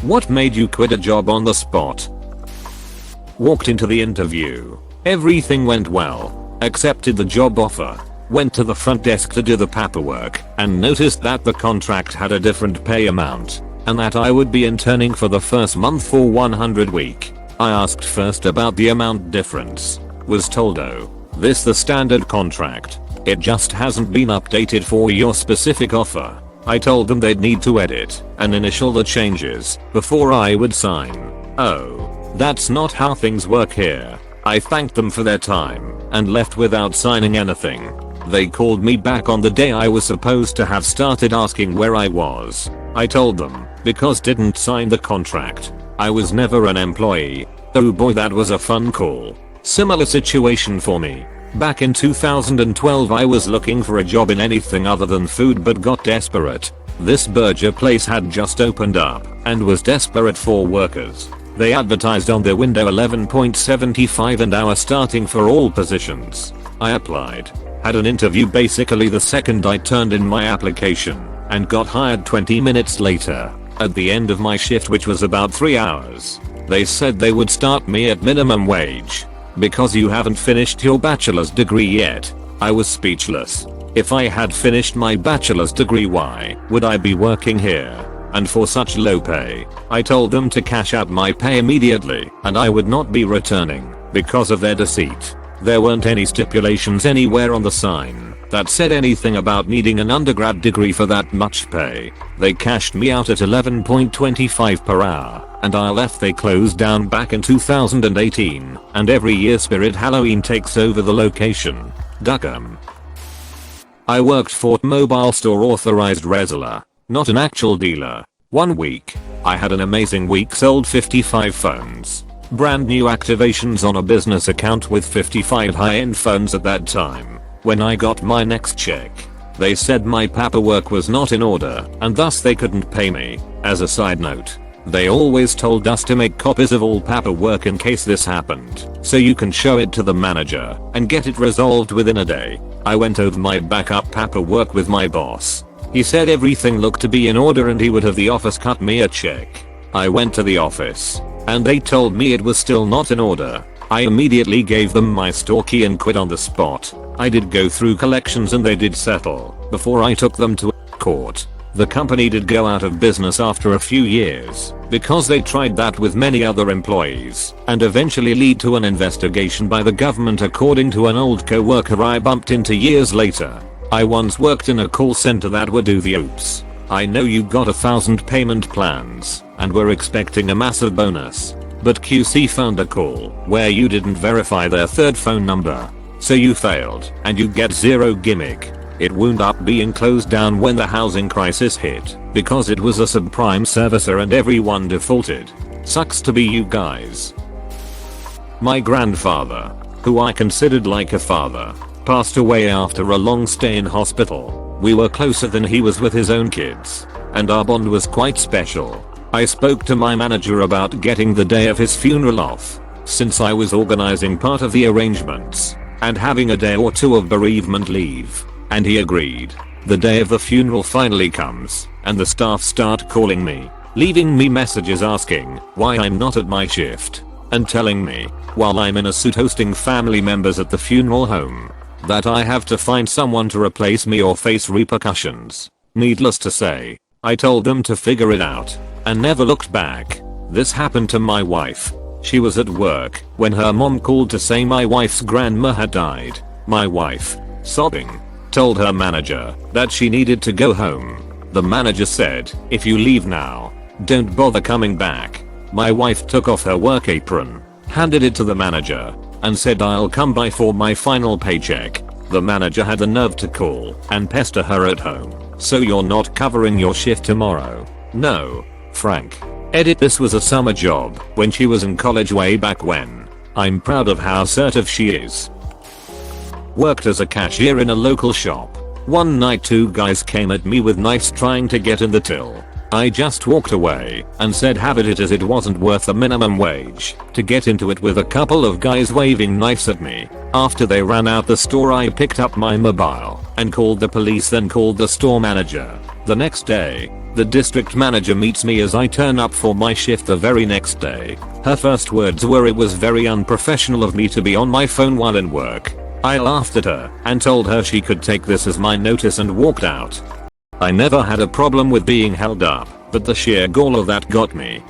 What made you quit a job on the spot? Walked into the interview. Everything went well. Accepted the job offer. Went to the front desk to do the paperwork and noticed that the contract had a different pay amount and that I would be interning for the first month for 100 week. I asked first about the amount difference. Was told, oh, this the standard contract. It just hasn't been updated for your specific offer. I told them they'd need to edit and initial the changes before I would sign. Oh, that's not how things work here. I thanked them for their time and left without signing anything. They called me back on the day I was supposed to have started asking where I was. I told them, because didn't sign the contract. I was never an employee. Oh boy, that was a fun call. Similar situation for me. Back in 2012 I was looking for a job in anything other than food but got desperate. This burger place had just opened up and was desperate for workers. They advertised on their window 11.75 an hour starting for all positions. I applied. Had an interview basically the second I turned in my application and got hired 20 minutes later. At the end of my shift, which was about 3 hours, they said they would start me at minimum wage. Because you haven't finished your bachelor's degree yet. I was speechless. If I had finished my bachelor's degree, why would I be working here? And for such low pay? I told them to cash out my pay immediately and I would not be returning because of their deceit. There weren't any stipulations anywhere on the sign that said anything about needing an undergrad degree for that much pay. They cashed me out at 11.25 per hour and I left. They closed down back in 2018 and every year Spirit Halloween takes over the location. Duckham. I worked for mobile store authorized reseller, not an actual dealer. 1 week. I had an amazing week, sold 55 phones. Brand new activations on a business account with 55 high-end phones at that time. When I got my next check, they said my paperwork was not in order and thus they couldn't pay me. As a side note, they always told us to make copies of all paperwork in case this happened, so you can show it to the manager and get it resolved within a day. I went over my backup paperwork with my boss. He said everything looked to be in order and he would have the office cut me a check. I went to the office and they told me it was still not in order. I immediately gave them my store key and quit on the spot. I did go through collections and they did settle before I took them to court. The company did go out of business after a few years because they tried that with many other employees and eventually lead to an investigation by the government, according to an old co-worker I bumped into years later. I once worked in a call center that would do the oops, I know you got 1,000 payment plans and were expecting a massive bonus, but QC found a call where you didn't verify their third phone number, so you failed and you get zero gimmick. It wound up being closed down when the housing crisis hit because it was a subprime servicer and everyone defaulted. Sucks to be you guys. My grandfather, who I considered like a father, passed away after a long stay in hospital. We were closer than he was with his own kids, and our bond was quite special. I spoke to my manager about getting the day of his funeral off, since I was organizing part of the arrangements, and having a day or two of bereavement leave, and he agreed. The day of the funeral finally comes, and the staff start calling me, leaving me messages asking why I'm not at my shift, and telling me, while I'm in a suit hosting family members at the funeral home, that I have to find someone to replace me or face repercussions. Needless to say, I told them to figure it out, and never looked back. This happened to my wife. She was at work when her mom called to say my wife's grandma had died. My wife, sobbing, told her manager that she needed to go home. The manager said, if you leave now, don't bother coming back. My wife took off her work apron, handed it to the manager, and said I'll come by for my final paycheck. The manager had the nerve to call and pester her at home. So you're not covering your shift tomorrow? No, Frank. Edit. This was a summer job when she was in college way back when. I'm proud of how assertive she is. Worked as a cashier in a local shop. One night 2 guys came at me with knives trying to get in the till. I just walked away and said have it as it wasn't worth the minimum wage to get into it with a couple of guys waving knives at me. After they ran out the store, I picked up my mobile and called the police, then called the store manager. The next day, The district manager meets me as I turn up for my shift the very next day. Her first words were, "It was very unprofessional of me to be on my phone while in work." I laughed at her and told her she could take this as my notice and walked out. I never had a problem with being held up, but the sheer gall of that got me.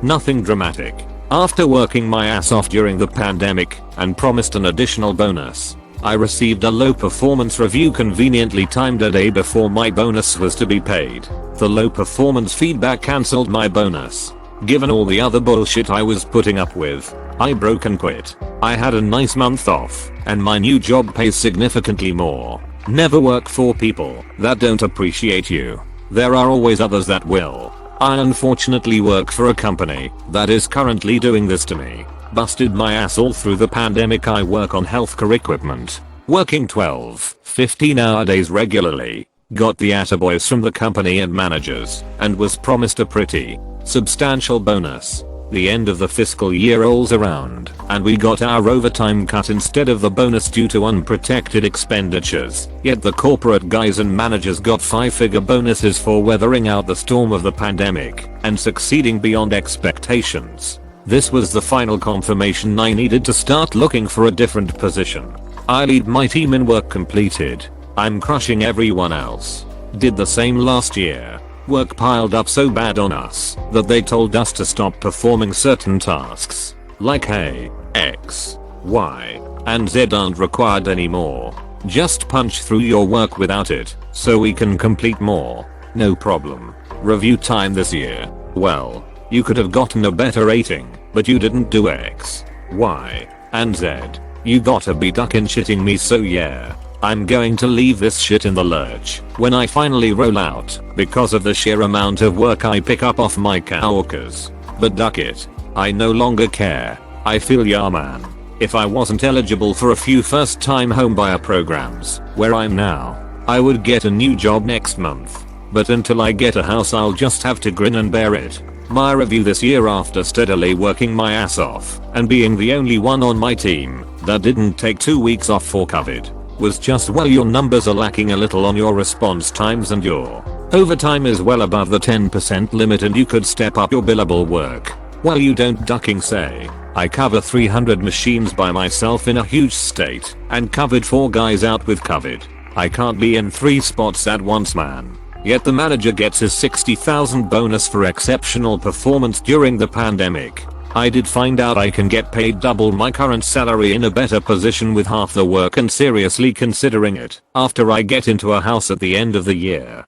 Nothing dramatic. After working my ass off during the pandemic and promised an additional bonus, I received a low performance review conveniently timed a day before my bonus was to be paid. The low performance feedback cancelled my bonus. Given all the other bullshit I was putting up with, I broke and quit. I had a nice month off, and my new job pays significantly more. Never work for people that don't appreciate you. There are always others that will. I unfortunately work for a company that is currently doing this to me. Busted my ass all through the pandemic. I work on healthcare equipment, working 12, 15-hour days regularly. Got the attaboys from the company and managers, and was promised a pretty substantial bonus. The end of the fiscal year rolls around, and we got our overtime cut instead of the bonus due to unprotected expenditures. Yet the corporate guys and managers got 5-figure bonuses for weathering out the storm of the pandemic and succeeding beyond expectations. This was the final confirmation I needed to start looking for a different position. I lead my team in work completed. I'm crushing everyone else. Did the same last year. Work piled up so bad on us that they told us to stop performing certain tasks. Like hey, X, Y, and Z aren't required anymore. Just punch through your work without it, so we can complete more. No problem. Review time this year. Well, you could have gotten a better rating, but you didn't do X, Y, and Z. You gotta be ducking shitting me, so yeah. I'm going to leave this shit in the lurch when I finally roll out because of the sheer amount of work I pick up off my coworkers. But duck it. I no longer care. I feel ya, man. If I wasn't eligible for a few first time homebuyer programs where I'm now, I would get a new job next month. But until I get a house, I'll just have to grin and bear it. My review this year, after steadily working my ass off and being the only one on my team that didn't take 2 weeks off for COVID, was just, well, your numbers are lacking a little on your response times and your overtime is well above the 10% limit, and you could step up your billable work. Well, you don't ducking say. I cover 300 machines by myself in a huge state and covered 4 guys out with COVID. I can't be in 3 spots at once, man. Yet the manager gets his 60,000 bonus for exceptional performance during the pandemic. I did find out I can get paid double my current salary in a better position with half the work, and seriously considering it after I get into a house at the end of the year.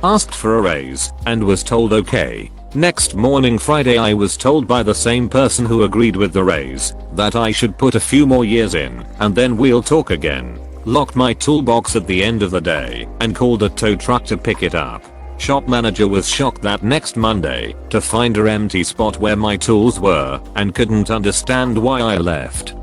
Asked for a raise and was told okay. Next morning, Friday, I was told by the same person who agreed with the raise that I should put a few more years in and then we'll talk again. Locked my toolbox at the end of the day and called a tow truck to pick it up. Shop manager was shocked that next Monday to find an empty spot where my tools were and couldn't understand why I left.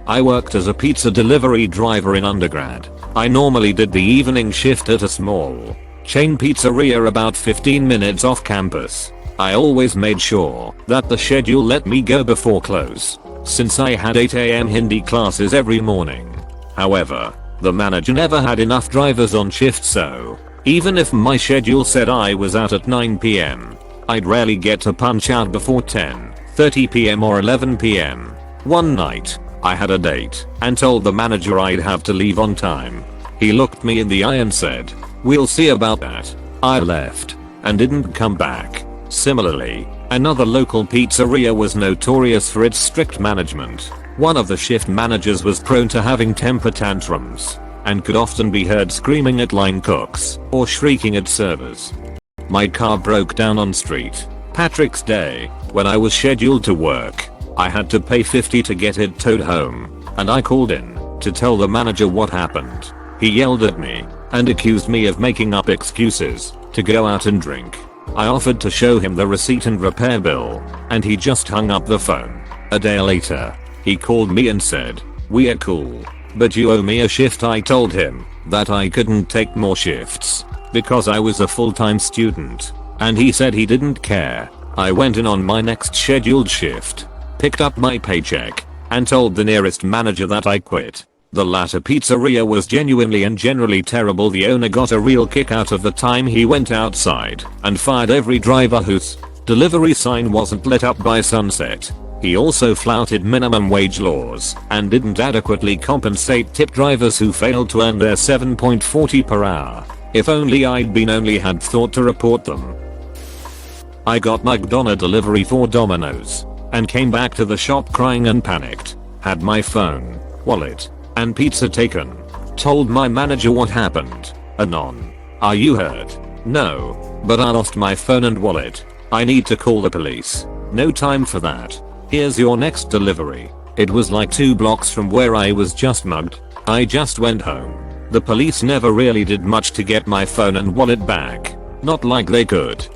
I worked as a pizza delivery driver in undergrad. I normally did the evening shift at a small chain pizzeria about 15 minutes off campus. I always made sure that the schedule let me go before close, since I had 8 AM Hindi classes every morning. However, the manager never had enough drivers on shift, so even if my schedule said I was out at 9 PM, I'd rarely get to punch out before 10:30 PM or 11 PM. One night, I had a date and told the manager I'd have to leave on time. He looked me in the eye and said, "We'll see about that." I left and didn't come back. Similarly, another local pizzeria was notorious for its strict management. One of the shift managers was prone to having temper tantrums and could often be heard screaming at line cooks or shrieking at servers. My car broke down on St. Patrick's Day when I was scheduled to work. I had to pay $50 to get it towed home, and I called in to tell the manager what happened. He yelled at me and accused me of making up excuses to go out and drink. I offered to show him the receipt and repair bill, and he just hung up the phone. A day later, he called me and said, "We are cool, but you owe me a shift." I told him that I couldn't take more shifts because I was a full-time student, and he said he didn't care. I went in on my next scheduled shift, picked up my paycheck, and told the nearest manager that I quit. The latter pizzeria was genuinely and generally terrible. The owner got a real kick out of the time he went outside and fired every driver whose delivery sign wasn't lit up by sunset. He also flouted minimum wage laws and didn't adequately compensate tip drivers who failed to earn their $7.40 per hour. If only I'd had thought to report them. I got mugged on a delivery for Domino's and came back to the shop crying and panicked. Had my phone, wallet, and pizza taken. Told my manager what happened. Anon. Are you hurt? No. But I lost my phone and wallet. I need to call the police. No time for that. Here's your next delivery. It was like 2 blocks from where I was just mugged. I just went home. The police never really did much to get my phone and wallet back. Not like they could.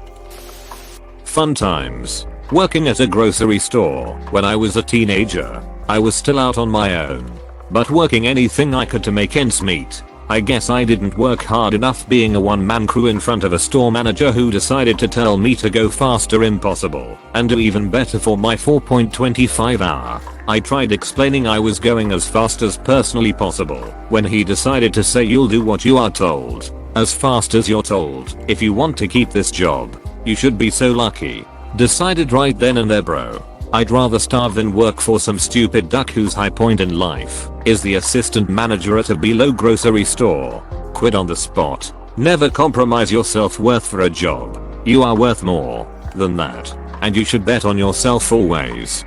Fun times. Working at a grocery store when I was a teenager. I was still out on my own. But working anything I could to make ends meet. I guess I didn't work hard enough being a one-man crew in front of a store manager who decided to tell me to go faster impossible and do even better for my 4.25 hour. I tried explaining I was going as fast as personally possible when he decided to say you'll do what you are told, as fast as you're told. If you want to keep this job, you should be so lucky. Decided right then and there, bro. I'd rather starve than work for some stupid duck whose high point in life is the assistant manager at a below grocery store. Quit on the spot. Never compromise your self-worth for a job. You are worth more than that, and you should bet on yourself always.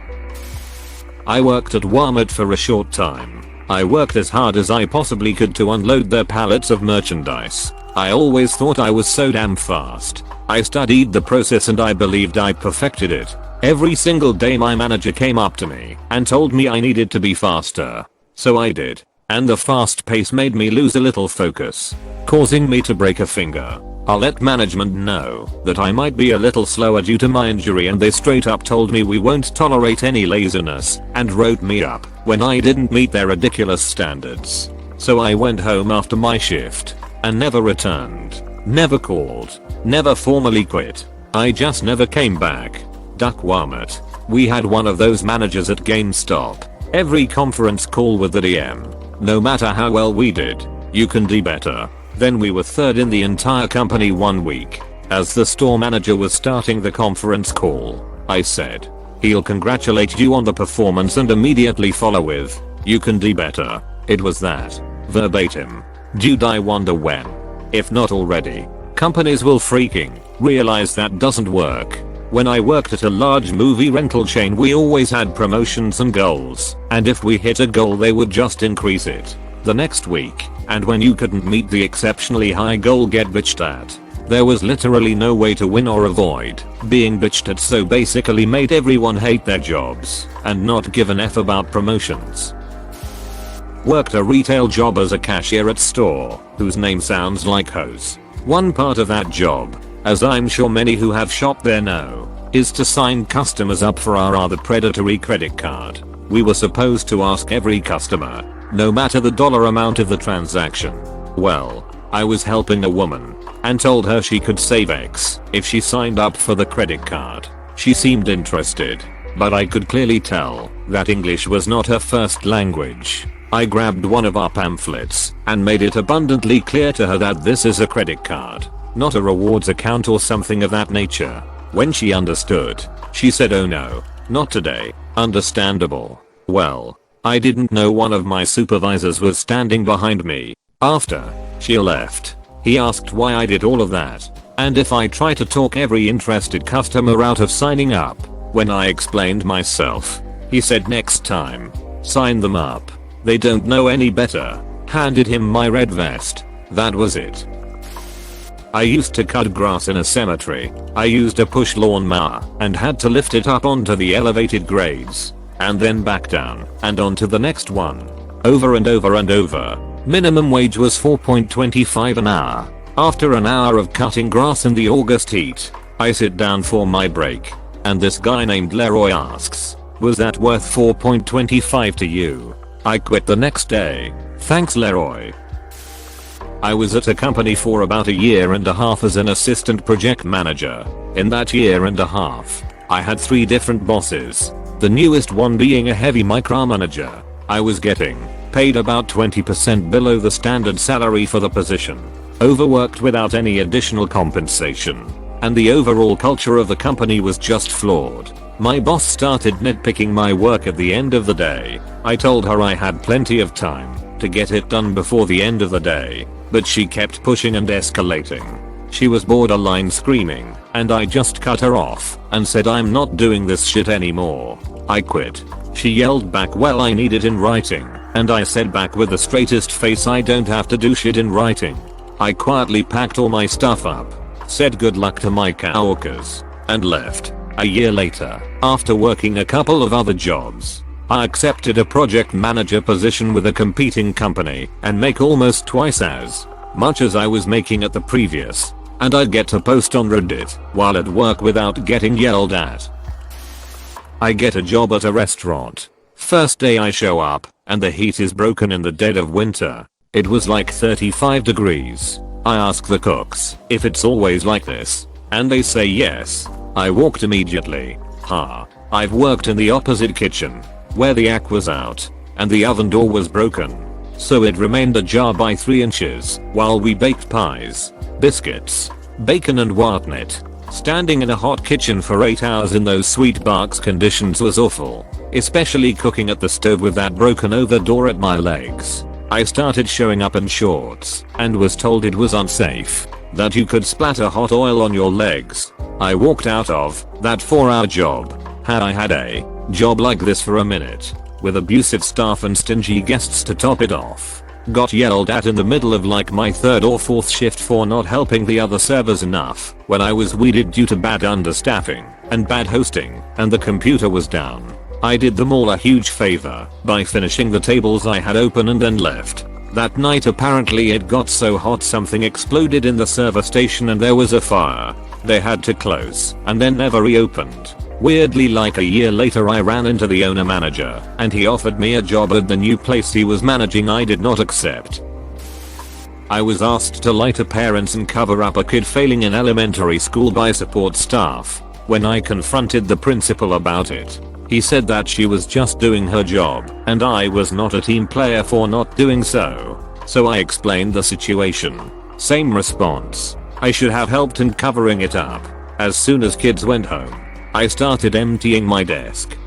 I worked at Walmart for a short time. I worked as hard as I possibly could to unload their pallets of merchandise. I always thought I was so damn fast. I studied the process and I believed I perfected it. Every single day my manager came up to me and told me I needed to be faster. So I did. And the fast pace made me lose a little focus, causing me to break a finger. I let management know that I might be a little slower due to my injury and they straight up told me we won't tolerate any laziness and wrote me up when I didn't meet their ridiculous standards. So I went home after my shift and never returned. Never called. Never formally quit. I just never came back. Duck Walmart. We had one of those managers at GameStop. Every conference call with the DM. No matter how well we did, you can do better. Then we were third in the entire company one week. As the store manager was starting the conference call, I said, he'll congratulate you on the performance and immediately follow with, you can do better. It was that. Verbatim. Dude, I wonder when, if not already, companies will freaking realize that doesn't work. When I worked at a large movie rental chain we always had promotions and goals, and if we hit a goal they would just increase it the next week, and when you couldn't meet the exceptionally high goal get bitched at. There was literally no way to win or avoid being bitched at, so basically made everyone hate their jobs and not give an F about promotions. Worked a retail job as a cashier at store whose name sounds like hose. One part of that job, as I'm sure many who have shopped there know, is to sign customers up for our rather predatory credit card. We were supposed to ask every customer, no matter the dollar amount of the transaction. Well, I was helping a woman and told her she could save X if she signed up for the credit card. She seemed interested, but I could clearly tell that English was not her first language. I grabbed one of our pamphlets and made it abundantly clear to her that this is a credit card, not a rewards account or something of that nature. When she understood, she said, oh no, not today. Understandable. Well, I didn't know one of my supervisors was standing behind me. After she left, he asked why I did all of that, and if I try to talk every interested customer out of signing up. When I explained myself, he said next time, sign them up. They don't know any better. Handed him my red vest. That was it. I used to cut grass in a cemetery. I used a push lawnmower and had to lift it up onto the elevated grades and then back down and onto the next one. Over and over and over. Minimum wage was 4.25 an hour. After an hour of cutting grass in the August heat, I sit down for my break and this guy named Leroy asks, was that worth 4.25 to you? I quit the next day. Thanks, Leroy. I was at a company for about a year and a half as an assistant project manager. In that year and a half, I had 3 different bosses. The newest one being a heavy micromanager. I was getting paid about 20% below the standard salary for the position, overworked without any additional compensation, and the overall culture of the company was just flawed. My boss started nitpicking my work at the end of the day. I told her I had plenty of time to get it done before the end of the day, but she kept pushing and escalating. She was borderline screaming, and I just cut her off and said I'm not doing this shit anymore. I quit. She yelled back, well, I need it in writing, and I said back with the straightest face, I don't have to do shit in writing. I quietly packed all my stuff up, said good luck to my coworkers, and left. A year later, after working a couple of other jobs, I accepted a project manager position with a competing company and make almost twice as much as I was making at the previous, and I'd get to post on Reddit while at work without getting yelled at. I get a job at a restaurant. First day I show up, and the heat is broken in the dead of winter. It was like 35 degrees. I ask the cooks if it's always like this, and they say yes. I walked immediately. I've worked in the opposite kitchen, where the ack was out, and the oven door was broken, so it remained ajar by 3 inches while we baked pies, biscuits, bacon and whatnot. Standing in a hot kitchen for 8 hours in those sweet box conditions was awful, especially cooking at the stove with that broken over door at my legs. I started showing up in shorts and was told it was unsafe, that you could splatter hot oil on your legs. I walked out of that 4-hour job. Had I had a job like this for a minute, with abusive staff and stingy guests to top it off, got yelled at in the middle of like my 3rd or 4th shift for not helping the other servers enough when I was weeded due to bad understaffing and bad hosting, and the computer was down. I did them all a huge favor by finishing the tables I had open and then left. That night apparently it got so hot something exploded in the server station and there was a fire. They had to close and then never reopened. Weirdly, like a year later I ran into the owner manager and he offered me a job at the new place he was managing. I did not accept. I was asked to lie to parents and cover up a kid failing in elementary school by support staff. When I confronted the principal about it, he said that she was just doing her job and I was not a team player for not doing so. So I explained the situation. Same response. I should have helped in covering it up. As soon as kids went home, I started emptying my desk.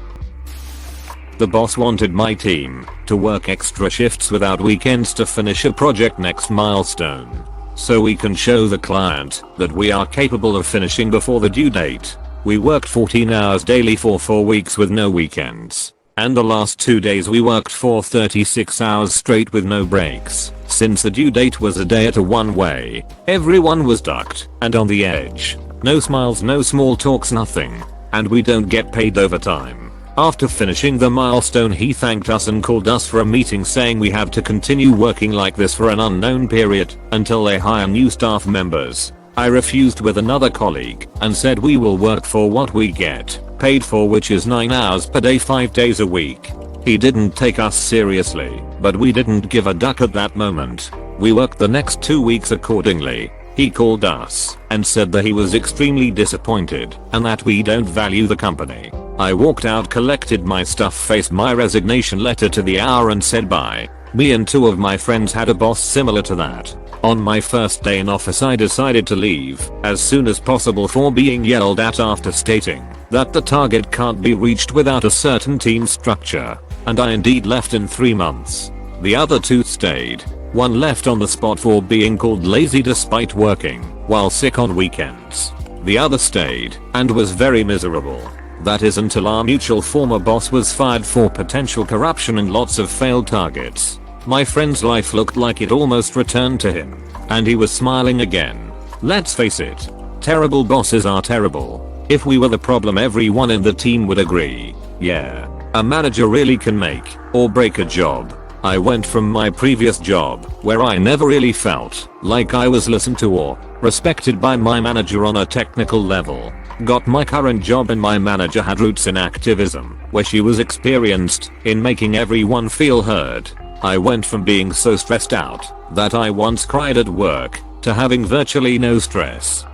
The boss wanted my team to work extra shifts without weekends to finish a project next milestone, so we can show the client that we are capable of finishing before the due date. We worked 14 hours daily for 4 weeks with no weekends, and the last 2 days we worked for 36 hours straight with no breaks. Since the due date was a day at a one-way, everyone was ducked and on the edge. No smiles, no small talks, nothing. And we don't get paid overtime. After finishing the milestone he thanked us and called us for a meeting saying we have to continue working like this for an unknown period until they hire new staff members. I refused with another colleague and said we will work for what we get paid for, which is 9 hours per day 5 days a week. He didn't take us seriously, but we didn't give a duck at that moment. We worked the next 2 weeks accordingly. He called us and said that he was extremely disappointed and that we don't value the company. I walked out, collected my stuff, faced my resignation letter to the hour and said bye. Me and 2 of my friends had a boss similar to that. On my first day in office I decided to leave as soon as possible for being yelled at after stating that the target can't be reached without a certain team structure, and I indeed left in 3 months. The other 2 stayed. 1 left on the spot for being called lazy despite working while sick on weekends. The other stayed and was very miserable. That is until our mutual former boss was fired for potential corruption and lots of failed targets. My friend's life looked like it almost returned to him, and he was smiling again. Let's face it, terrible bosses are terrible. If we were the problem, everyone in the team would agree. Yeah, a manager really can make or break a job. I went from my previous job, where I never really felt like I was listened to or respected by my manager on a technical level, got my current job, and my manager had roots in activism, where she was experienced in making everyone feel heard. I went from being so stressed out that I once cried at work to having virtually no stress.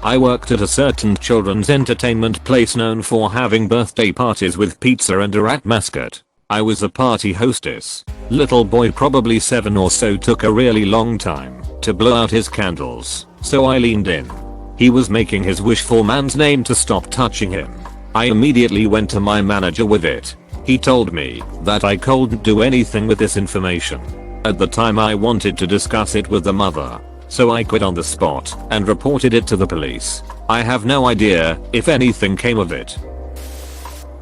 I worked at a certain children's entertainment place known for having birthday parties with pizza and a rat mascot. I was a party hostess. Little boy probably 7 or so took a really long time to blow out his candles, so I leaned in. He was making his wish for man's name to stop touching him. I immediately went to my manager with it. He told me that I couldn't do anything with this information. At the time I wanted to discuss it with the mother, so I quit on the spot and reported it to the police. I have no idea if anything came of it.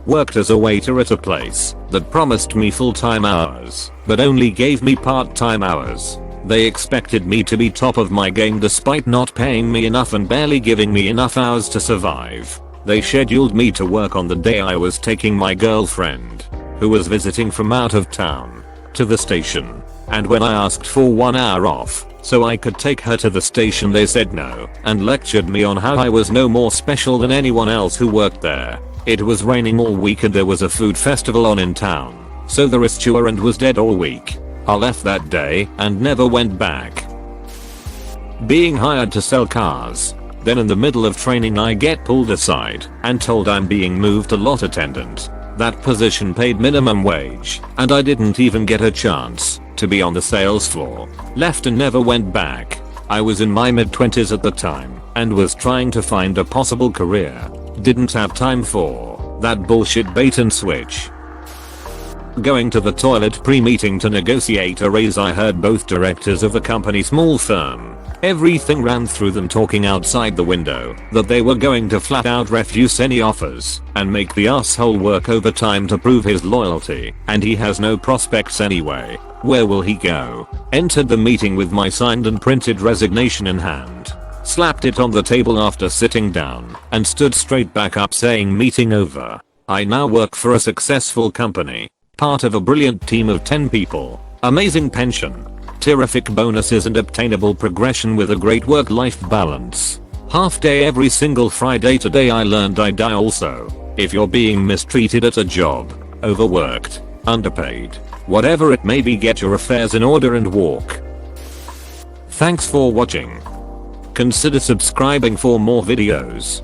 Worked as a waiter at a place that promised me full-time hours, but only gave me part-time hours. They expected me to be top of my game despite not paying me enough and barely giving me enough hours to survive. They scheduled me to work on the day I was taking my girlfriend, who was visiting from out of town, to the station. And when I asked for 1 hour off, so I could take her to the station, they said no, and lectured me on how I was no more special than anyone else who worked there. It was raining all week and there was a food festival on in town, so the restaurant was dead all week. I left that day and never went back. Being hired to sell cars. Then in the middle of training I get pulled aside and told I'm being moved to lot attendant. That position paid minimum wage, and I didn't even get a chance to be on the sales floor. Left and never went back. I was in my mid-20s at the time and was trying to find a possible career. Didn't have time for that bullshit bait and switch. Going to the toilet pre-meeting to negotiate a raise, I heard both directors of the company's small firm. Everything ran through them talking outside the window that they were going to flat out refuse any offers and make the asshole work overtime to prove his loyalty, and he has no prospects anyway. Where will he go? Entered the meeting with my signed and printed resignation in hand. Slapped it on the table after sitting down and stood straight back up saying meeting over. I now work for a successful company, part of a brilliant team of 10 people, amazing pension, terrific bonuses and obtainable progression with a great work-life balance. Half day every single Friday. Today I learned I die also. If you're being mistreated at a job, overworked, underpaid, whatever it may be, get your affairs in order and walk. Thanks for watching. Consider subscribing for more videos.